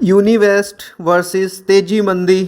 यूनिवेस्ट versus तेजी मंदी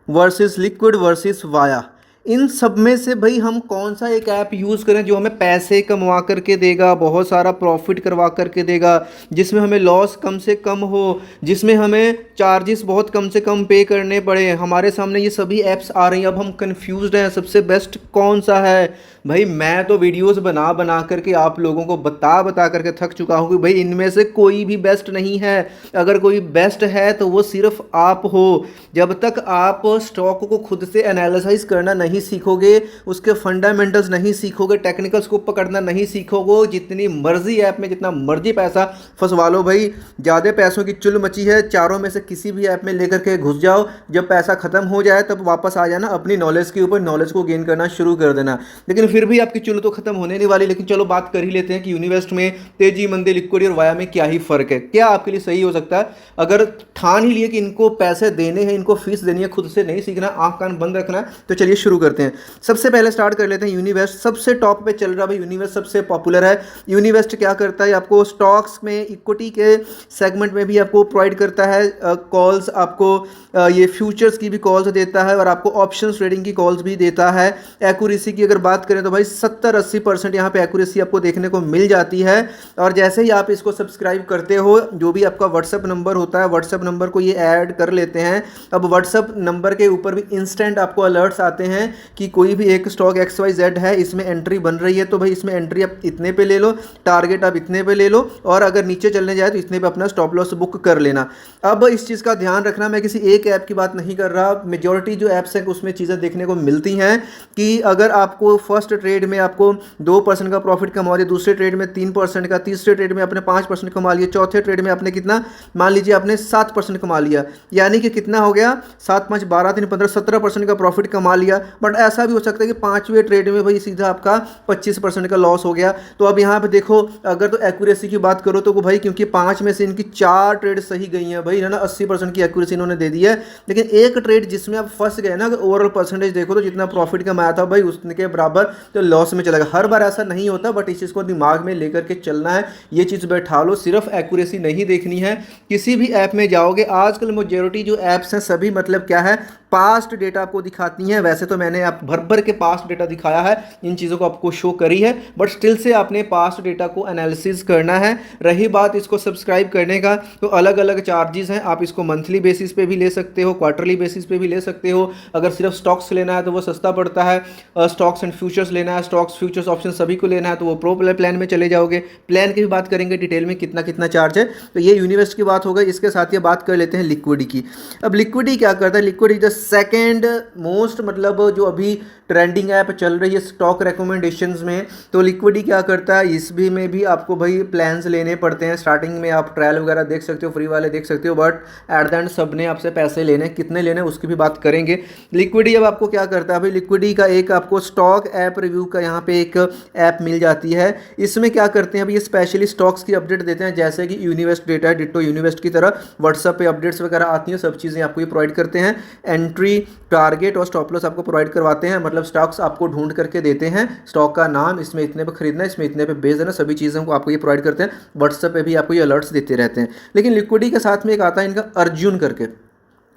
versus liquid versus via. इन सब में से भाई हम कौन सा एक ऐप यूज़ करें जो हमें पैसे कमवा करके देगा, बहुत सारा प्रॉफिट करवा करके देगा, जिसमें हमें लॉस कम से कम हो, जिसमें हमें चार्जेस बहुत कम से कम पे करने पड़े। हमारे सामने ये सभी ऐप्स आ रही हैं, अब हम कंफ्यूज्ड हैं सबसे बेस्ट कौन सा है। भाई मैं तो वीडियोस बना बना करके आप लोगों को बता बता करके थक चुका हूँ कि भाई इनमें से कोई भी बेस्ट नहीं है। अगर कोई बेस्ट है तो वो सिर्फ आप हो। जब तक आप स्टॉक को खुद से एनालिसाइज करना नहीं सीखोगे, उसके फंडामेंटल्स नहीं सीखोगे, टेक्निकल्स को पकड़ना नहीं सीखोगे, जितनी मर्जी ऐप में जितना मर्जी पैसा फंसवा लो भाई, ज़्यादा पैसों की चुल मची है, चारों में से किसी भी ऐप में लेकर के घुस जाओ। जब पैसा खत्म हो जाए तब वापस आ जाना अपनी नॉलेज के ऊपर, नॉलेज को गेन करना शुरू कर देना। लेकिन फिर भी आपकी चुल तो खत्म होने नहीं वाली। लेकिन चलो बात कर ही लेते हैं कि यूनिवेस्ट में तेजी मंदी लिक्विड और वाया में क्या ही फर्क है, क्या आपके लिए सही हो सकता है। अगर ठान ही लिए कि इनको पैसे देने हैं, इनको फीस देनी है, खुद से नहीं सीखना, आंख कान बंद रखना है, तो चलिए शुरू करते हैं। सबसे पहले स्टार्ट कर लेते हैं यूनिवेस्ट। सबसे टॉप पे चल रहा भाई यूनिवेस्ट, सबसे पॉपुलर है। यूनिवेस्ट क्या करता है, आपको स्टॉक्स में इक्विटी के सेगमेंट में भी आपको प्रोवाइड करता है कॉल्स, आपको ये फ्यूचर्स की भी कॉल्स देता है और आपको ऑप्शंस ट्रेडिंग की कॉल्स भी देता है। एक्यूरेसी की अगर बात करें तो भाई 70-80% यहाँ पे एक्यूरेसी आपको देखने को मिल जाती है। और जैसे ही आप इसको सब्सक्राइब करते हो, जो भी आपका व्हाट्सअप नंबर होता है, व्हाट्सअप नंबर को ये ऐड कर लेते हैं। अब व्हाट्सअप नंबर के ऊपर भी इंस्टेंट आपको अलर्ट्स आते हैं कि कोई भी एक स्टॉक XYZ है, इसमें एंट्री बन रही है, तो भाई इसमें एंट्री आप इतने पे ले लो, टारगेट आप इतने पे ले लो, और अगर नीचे चलने जाए तो इतने पे अपना स्टॉप लॉस बुक कर लेना। अब इस चीज़ का ध्यान रखना, मैं किसी एक ऐप की बात नहीं कर रहा, मेजॉरिटी जो ऐप्स हैं उसमें चीज़ें देखने को मिलती हैं कि अगर आपको फर्स्ट ट्रेड में आपको 2% का प्रॉफिट कमा लिया, दूसरे ट्रेड में 3% का, तीसरे ट्रेड में आपने 5% कमा लिया, चौथे ट्रेड में आपने कितना, मान लीजिए आपने 7% कमा लिया, यानी कि कितना हो गया, 7 5 12 3 15 17% का प्रॉफिट कमा लिया। बट ऐसा भी हो सकता है कि पांचवें ट्रेड में भाई सीधा आपका 25% का लॉस हो गया। तो अब यहाँ पे देखो, अगर तो एक्यूरेसी की बात करो तो भाई क्योंकि 5 में से इनकी 4 ट्रेड सही गई हैं भाई, है ना, 80% की एक्यूरेसी इन्होंने दे दी है। लेकिन एक ट्रेड जिसमें आप फंस गए ना, ओवरऑल परसेंटेज देखो तो जितना प्रॉफिट कमाया था भाई उसके बराबर तो लॉस में चला गया। हर बार ऐसा नहीं होता, बट इस चीज़ को दिमाग में लेकर के चलना है, ये चीज़ बैठा लो। सिर्फ एक्यूरेसी नहीं देखनी है। किसी भी ऐप में जाओगे, आजकल मेजॉरिटी जो ऐप्स हैं सभी मतलब क्या है, पास्ट डेटा आपको दिखाती हैं। वैसे तो मैंने आप भर भर के पास्ट डेटा दिखाया है, इन चीज़ों को आपको शो करी है, बट स्टिल से आपने पास्ट डेटा को एनालिसिस करना है। रही बात इसको सब्सक्राइब करने का, तो अलग अलग चार्जेस हैं। आप इसको मंथली बेसिस पे भी ले सकते हो, क्वार्टरली बेसिस पे भी ले सकते हो। अगर सिर्फ स्टॉक्स लेना है तो वो सस्ता पड़ता है, स्टॉक्स एंड फ्यूचर्स लेना है, स्टॉक्स फ्यूचर्स ऑप्शन सभी को लेना है तो वो प्रो प्लान में चले जाओगे। प्लान की भी बात करेंगे डिटेल में, कितना कितना चार्ज है। तो ये यूनिवेस्ट की बात हो गई। इसके साथ ये बात कर लेते हैं लिक्विडी की। अब लिक्विडी क्या करता है, लिक्विडी द सेकेंड मोस्ट, मतलब जो अभी ट्रेंडिंग ऐप चल रही है स्टॉक रिकमेंडेशंस में, तो लिक्विडी क्या करता है, इस भी में भी आपको भाई प्लान्स लेने पड़ते हैं। स्टार्टिंग में आप ट्रायल वगैरह देख सकते हो, फ्री वाले देख सकते हो, बट एट द एंड सब ने आपसे पैसे लेने, कितने लेने उसकी भी बात करेंगे। लिक्विडी अब आपको क्या करता है भाई, लिक्विडी का एक आपको स्टॉक ऐप रिव्यू का यहाँ पे एक ऐप मिल जाती है। इसमें क्या करते हैं भाई, ये स्पेशली स्टॉक्स की अपडेट देते हैं, जैसे कि यूनिवेस्ट डेटा है, डिट्टो यूनिवेस्ट की तरह व्हाट्सएप पे अपडेट्स वगैरह आती हैं, सब चीज़ें आपको ये प्रोवाइड करते हैं। एंट्री, टारगेट और स्टॉप लॉस आपको प्रोवाइड करवाते हैं, मतलब स्टॉक्स आपको ढूंढ करके देते हैं, स्टॉक का नाम, इसमें इतने पे खरीदना है, इसमें इतने पे बेच देना, सभी चीज़ों को आपको ये प्रोवाइड करते हैं। व्हाट्सएप पे भी आपको ये अलर्ट्स देते रहते हैं। लेकिन लिक्विडी के साथ में एक आता है इनका अर्जुन करके,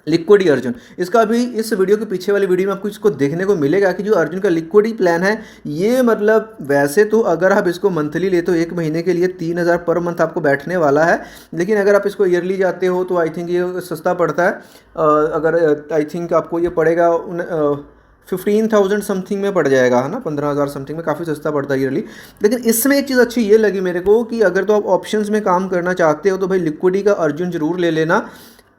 लिक्विडी अर्जुन। इसका भी इस वीडियो के पीछे वाली वीडियो में आपको इसको देखने को मिलेगा कि जो अर्जुन का लिक्विडी प्लान है, ये मतलब वैसे तो अगर आप इसको मंथली लेते हो, 1 महीने के लिए 3000 पर मंथ आपको बैठने वाला है। लेकिन अगर आप इसको ईयरली जाते हो तो आई थिंक ये सस्ता पड़ता है। अगर आई थिंक आपको ये पड़ेगा 15,000 समथिंग में पड़ जाएगा, है ना, 15,000 समथिंग में, काफ़ी सस्ता पड़ता है ईयरली। लेकिन इसमें एक चीज़ अच्छी ये लगी मेरे को कि अगर तो आप ऑप्शंस में काम करना चाहते हो तो भाई लिक्विडी का अर्जुन जरूर ले लेना।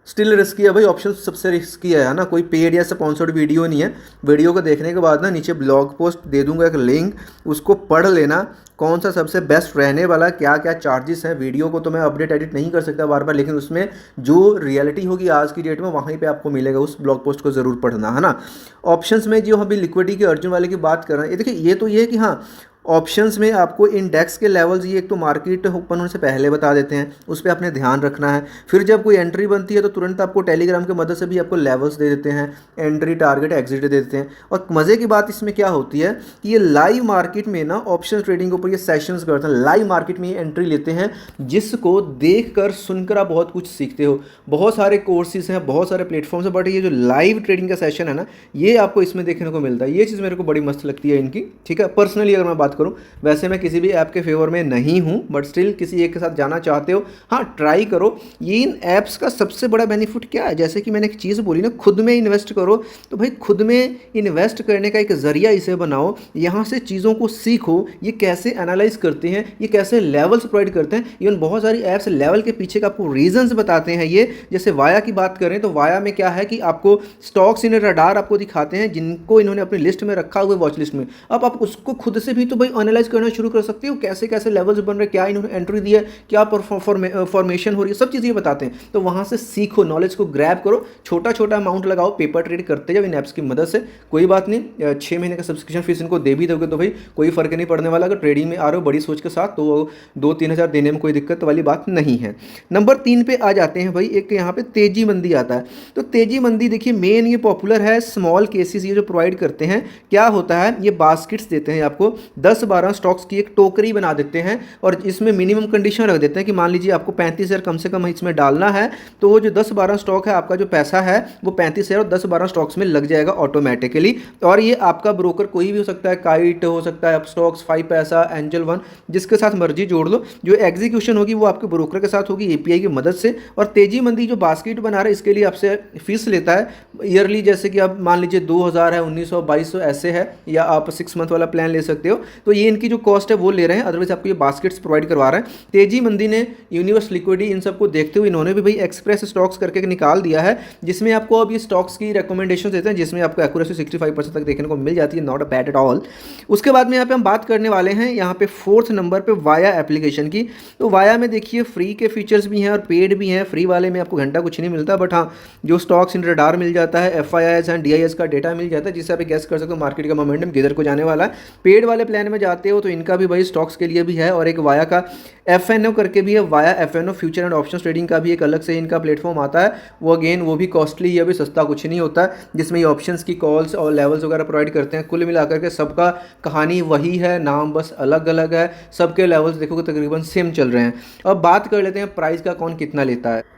स्टिल रिस्की है भाई, ऑप्शन सबसे रिस्की है ना, कोई पेड या स्पॉन्सर्ड वीडियो नहीं है। वीडियो को देखने के बाद ना नीचे ब्लॉग पोस्ट दे दूंगा एक लिंक, उसको पढ़ लेना, कौन सा सबसे बेस्ट रहने वाला, क्या क्या चार्जेस हैं। वीडियो को तो मैं अपडेट एडिट नहीं कर सकता बार बार, लेकिन उसमें जो रियलिटी होगी आज की डेट में वहीं पे आपको मिलेगा, उस ब्लॉग पोस्ट को ज़रूर पढ़ना, है ना। ऑप्शंस में जो हम अभी लिक्विडी के अर्जुन वाले की बात कर रहे हैं, ये देखिए, ये तो ये है कि हाँ ऑप्शंस में आपको इंडेक्स के लेवल्स ये एक तो मार्केट ओपन होने से पहले बता देते हैं, उस पर आपने ध्यान रखना है। फिर जब कोई एंट्री बनती है तो तुरंत आपको टेलीग्राम की मदद से भी आपको लेवल्स दे देते हैं, एंट्री टारगेट एग्जिट दे देते हैं। और मज़े की बात इसमें क्या होती है कि ये लाइव मार्केट में ना ऑप्शन ट्रेडिंग के ऊपर ये सेशंस करते हैं, लाइव मार्केट में ये एंट्री लेते हैं, जिसको देख कर सुनकर आप बहुत कुछ सीखते हो। बहुत सारे कोर्सेज हैं, बहुत सारे प्लेटफॉर्म्स हैं, बट ये जो लाइव ट्रेडिंग का सेशन है ना, ये आपको इसमें देखने को मिलता है। ये चीज़ मेरे को बड़ी मस्त लगती है इनकी, ठीक है। पर्सनली अगर मैं बात करूँ, वैसे मैं किसी भी ऐप के फेवर में नहीं हूँ, बट स्टिल किसी एक के साथ जाना चाहते हो, हाँ ट्राई करो। ये इन ऐप्स का सबसे बड़ा बेनिफिट क्या है, जैसे कि मैंने एक चीज़ बोली ना, खुद में इन्वेस्ट करो, तो भाई खुद में इन्वेस्ट करने का एक ज़रिया इसे बनाओ, यहाँ से चीज़ों को सीखो, ये कैसे एनालाइज करते हैं, ये कैसे लेवल्स प्रोवाइड करते हैं। इवन बहुत सारी ऐप्स लेवल के पीछे का आपको रीजंस बताते हैं। ये जैसे वाया की बात करें तो वाया में क्या है कि आपको स्टॉक्स इन रडार आपको दिखाते हैं, जिनको इन्होंने अपनी लिस्ट में रखा हुआ है, वॉच लिस्ट में। अब आप उसको खुद से भी तो भाई एनालाइज करना शुरू कर सकते हो, कैसे कैसे लेवल्स बन रहे हैं, क्या इन्होंने एंट्री दी है, क्या फॉर्मेशन हो रही है, सब चीज़ें बताते हैं। तो वहाँ से सीखो, नॉलेज को ग्रैब करो, छोटा छोटा अमाउंट लगाओ, पेपर ट्रेड करते जब इन ऐप्स की मदद से। कोई बात नहीं, 6 महीने का सब्सक्रिप्शन फीस इनको दे भी दोगे तो भाई कोई फर्क नहीं पड़ने वाला। अगर ट्रेडिंग में आ रहे हो बड़ी सोच के साथ तो 2-3 हज़ार देने में कोई दिक्कत वाली बात नहीं है। नंबर 3 पे आ जाते हैं भाई, एक यहाँ पे तेजी मंदी आता है। तो तेजी मंदी देखिए मेन ये पॉपुलर है स्मॉल केसेस ये जो प्रोवाइड करते हैं। क्या होता है, ये बास्केट्स देते हैं आपको, 10-12 स्टॉक्स की एक टोकरी बना देते हैं और इसमें मिनिमम कंडीशन रख देते हैं कि मान लीजिए आपको 35,000 कम से कम इसमें डालना है, तो वो जो 10-12 स्टॉक है, आपका जो पैसा है वो 35,000 और 10-12 स्टॉक्स में लग जाएगा ऑटोमेटिकली। और ये आपका ब्रोकर कोई भी हो सकता है, काइट हो सकता है, अपस्टॉक्स, 5 पैसा, एंजल वन, जिसके साथ मर्जी जोड़ लो। जो एग्जीक्यूशन होगी वो आपके ब्रोकर के साथ होगी एपीआई की मदद से। और तेजी मंदी जो बास्केट बना रहा है इसके लिए आपसे फीस लेता है ईयरली, जैसे कि आप मान लीजिए 2,000 है, 1,900, 2,200 ऐसे है, या आप 6 मंथ वाला प्लान ले सकते हो। तो ये इनकी जो कॉस्ट है वो ले रहे हैं, अदरवाइज आपको ये बास्केट्स प्रोवाइड करवा रहे हैं। तेजी मंदी ने, यूनिवर्स लिक्विडिटी, इन सबको देखते हुए इन्होंने भी भाई एक्सप्रेस स्टॉक्स करके निकाल दिया है, जिसमें आपको अब ये स्टॉक्स की रिकमेंडेशन देते हैं, जिसमें आपको एक्यूरेसी 65% तक देखने को मिल जाती है, not a bad at all. उसके बाद में यहाँ पे हम बात करने वाले हैं यहाँ पे 4th नंबर पे वाया एप्लीकेशन की। तो वाया में देखिए फ्री के फीचर्स भी हैं और पेड भी हैं। फ्री वाले में आपको घंटा कुछ नहीं मिलता, बट हाँ जो स्टॉक्स इन रडार मिल जाता है, एफआईआईएस एंड डीआईएस का डेटा मिल जाता है, जिससे आप गेस कर सकते हो मार्केट का मोमेंटम किधर को जाने वाला है। पेड वाले प्लान में जाते हो तो इनका भी भाई स्टॉक्स के लिए भी है, और एक वाया का एफएनओ करके भी है, via FNO future and option trading का भी एक अलग से इनका प्लेटफॉर्म आता है। वो अगेन वो भी कॉस्टली, ये भी सस्ता कुछ नहीं होता है, जिसमें ये ऑप्शंस की कॉल्स और लेवल्स वगैरह प्रोवाइड करते हैं। कुल मिलाकर के सबका कहानी वही है, नाम बस अलग अलग है, सबके लेवल्स देखोगे तकरीबन सेम चल रहे हैं। अब बात कर लेते हैं प्राइस का, कौन कितना लेता है।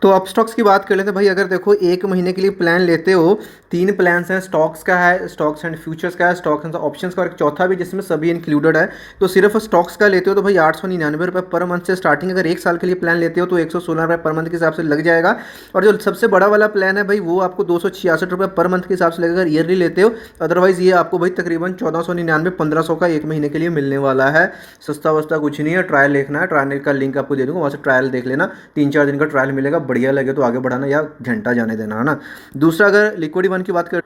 तो अपस्टॉक्स की बात कर लेते हैं भाई। अगर देखो 1 महीने के लिए प्लान लेते हो, 3 प्लान्स हैं, स्टॉक्स का है, स्टॉक्स एंड फ्यूचर्स का है, स्टॉक्स एंड ऑप्शंस का, और एक चौथा भी जिसमें सभी इंक्लूडेड है। तो सिर्फ स्टॉक्स का लेते हो तो भाई 899 रुपये पर मंथ से स्टार्टिंग। अगर 1 साल के लिए प्लान लेते हो तो 116 रुपये पर मंथ के हिसाब से लग जाएगा। और जो सबसे बड़ा वाला प्लान है भाई वो आपको 266 रुपये पर मंथ के हिसाब से लगेगा, अगर ईयरली लेते हो। अदरवाइज ये आपको भाई तकरीबन 1499 1500 का 1 महीने के लिए मिलने वाला है। सस्ता वस्ता कुछ नहीं है। ट्रायल देखना है, ट्रायल का लिंक आपको दे दूँगा, वहाँ से ट्रायल देख लेना, 3-4 दिन का ट्रायल मिलेगा, बढ़िया लगे तो आगे बढ़ाना या घंटा जाने देना, है ना। दूसरा अगर लिक्विडी वन की बात कर,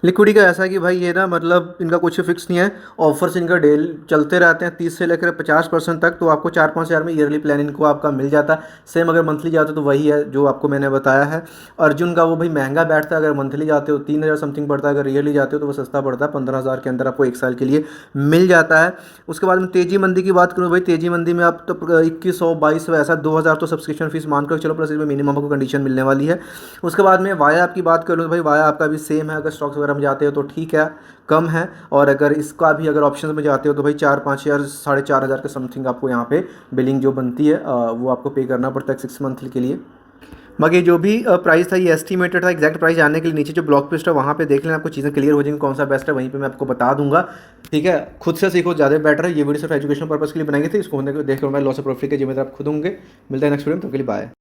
लिक्विडी का ऐसा है कि भाई ये ना मतलब इनका कुछ फिक्स नहीं है, ऑफर्स इनका डेल चलते रहते हैं 30 से लेकर 50% तक। तो आपको 4-5 हज़ार में ईयरली प्लान इनको आपका मिल जाता है। सेम अगर मंथली जाते हो तो वही है जो आपको मैंने बताया है। अर्जुन का वो भाई महंगा बैठता है, अगर मंथली जाते हो 3,000 समथिंग पड़ता है, अगर ईयरली जाते हो तो वो सस्ता पड़ता है, 15,000 के अंदर आपको 1 साल के लिए मिल जाता है। उसके बाद में तेजी मंदी की बात करूँ भाई, तेजी मंदी में आप तो 2100 2200 ऐसा 2,000 तो सब्सक्रिप्शन फीस मानकर चलो, प्लस इसमें मिनिमम आपको कंडीशन मिलने वाली है। उसके बाद में वाया आपकी बात करूँ तो भाई वाया आपका भी सेम है, अगर स्टॉक्स वगैरह में जाते हो तो ठीक है, कम है। और अगर इसका भी अगर ऑप्शन में जाते हो तो भाई 4-5 हज़ार 4,500 के समथिंग आपको यहाँ पे बिलिंग जो बनती है वो आपको पे करना पड़ता है 6 मंथ के लिए। बाकी जो भी प्राइस था ये एस्टिमेटेड था। एग्जैक्ट प्राइस जानने के लिए नीचे जो ब्लॉग पोस्ट है वहाँ पे देख लेना, आपको चीज़ें क्लियर हो जाएंगी, कौन सा बेस्ट है वहीं पे मैं आपको बता दूंगा। ठीक है, खुद से सीखो, ज़्यादा बेटर है। ये वीडियो सिर्फ एजुकेशन पर्पस के लिए बनाई गई थी, इसको देख कर मैं लॉस ऑफ प्रॉफिट के जिम्मेदार आप खुद होंगे। मिलता है नेक्स्ट वीडियो में, तो के लिए बाय।